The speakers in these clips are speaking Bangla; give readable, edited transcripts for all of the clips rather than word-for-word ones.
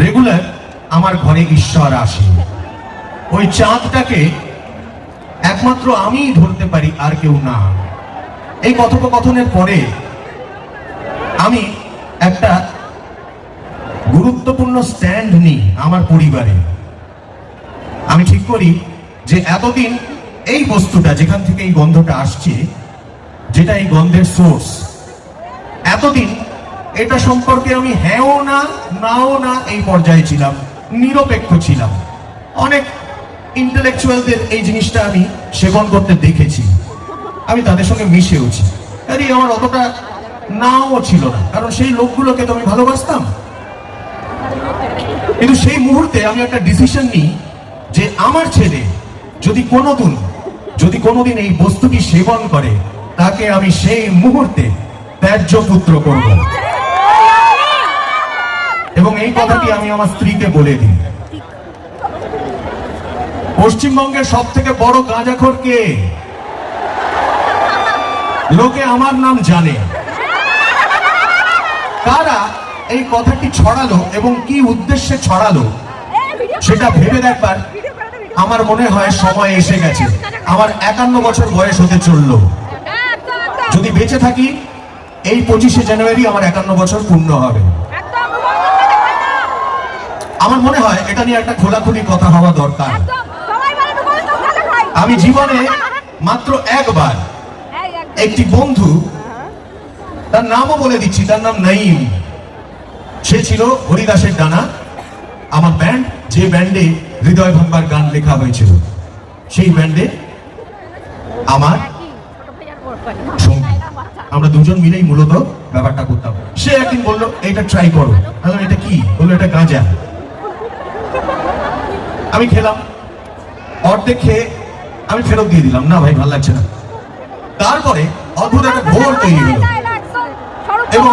রেগুলার আমার ঘরে ঈশ্বর আসে। ওই চাঁদটাকে একমাত্র আমিই ধরতে পারি, আর কেউ না। এই কথোপকথনের পরে আমি একটা গুরুত্বপূর্ণ স্ট্যান্ড নিই আমার পরিবারে। আমি ঠিক করি যে এতদিন এই বস্তুটা, যেখান থেকে এই গন্ধটা আসছে, যেটা এই গন্ধের সোর্স, এতদিন এটা সম্পর্কে আমি হ্যাঁও না নাও না এই পর্যায়ে ছিলাম, নিরপেক্ষ ছিলাম। অনেক ইন্টেলেকচুয়ালদের এই জিনিসটা আমি সেবন করতে দেখেছি, আমি তাদের সঙ্গে মিশেওছি। আরে আমার অতটা নাও ছিল না, কারণ সেই লোকগুলোকে তো আমি ভালোবাসতাম। কিন্তু সেই মুহূর্তে আমি একটা ডিসিশন নিই যে আমার ছেলে যদি কোনোদিন এই বস্তুটি সেবন করে, তাকে আমি সেই মুহূর্তে ত্যায্য পুত্র করব। এবং এই কথাটি আমি আমার স্ত্রীকে বলে দিই। পশ্চিমবঙ্গের সব থেকে বড় গাঁজাখোর কে? লোকে আমার নাম জানে। কারা এই কথাটি ছড়ালো এবং কি উদ্দেশ্যে ছড়ালো সেটা ভেবে দেখবার আমার মনে হয় সময় এসে গেছে। আমার 51 বছর বয়স হতে চললো। যদি বেঁচে থাকি, এই 25শে জানুয়ারি আমার 51 বছর পূর্ণ হবে। আমার মনে হয় এটা নিয়ে একটা খোলাখুলি কথা হওয়া দরকার। আমি জীবনে মাত্র একবার একটি বন্ধু, তার নামও বলে দিচ্ছি, তার নাম নাইম। সে ছিল হরিদাসের ডানা, আমার ব্যান্ড, যে ব্যান্ডে হৃদয় ভাঙবার গান লেখা হয়েছিল, সেই ব্যান্ডে আমার সঙ্গী। আমরা দুজন মিলেই মূলত ব্যাপারটা করতাম। সে একদিন বললো এটা ট্রাই করো। বললাম এটা কি? বললো এটা গাঁজা। আমি খেলাম, অর্ধেক খেয়ে আমি ফেরত দিয়ে দিলাম, না ভাই ভালো লাগছে না। তারপরে অদ্ভুত একটা ঘোর তৈরি হলো এবং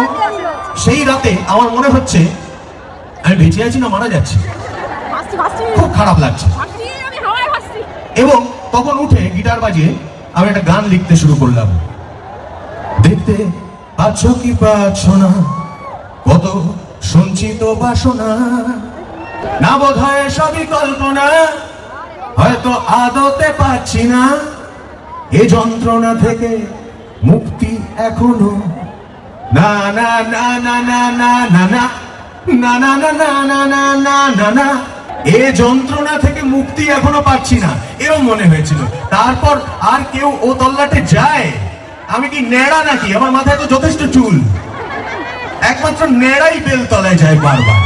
সেই রাতে আমার মনে হচ্ছে আমি বেঁচে আছি না মারা যাচ্ছি, খুব খারাপ লাগছে। এবং তখন উঠে গিটার বাজিয়ে আমি একটা গান লিখতে শুরু করলাম। দেখতে পাচ্ছ কি পাচ্ছ না, কত সঞ্চিত বাসনা, না বোধ হয় সবই কল্পনা, হয়তো আদতে পাচ্ছি না, এ যন্ত্রণা থেকে মুক্তি এখনো না না না না না না না না না না না না না না না না না, এ যন্ত্রণা থেকে মুক্তি এখনো পাচ্ছি না, এরকম মনে হয়েছিল। তারপর আর কেউ ও তল্লাটে যায়? আমি কি নেড়া নাকি? আমার মাথায় তো যথেষ্ট চুল, একমাত্র নেড়াই বেল তলায় যায় বারবার।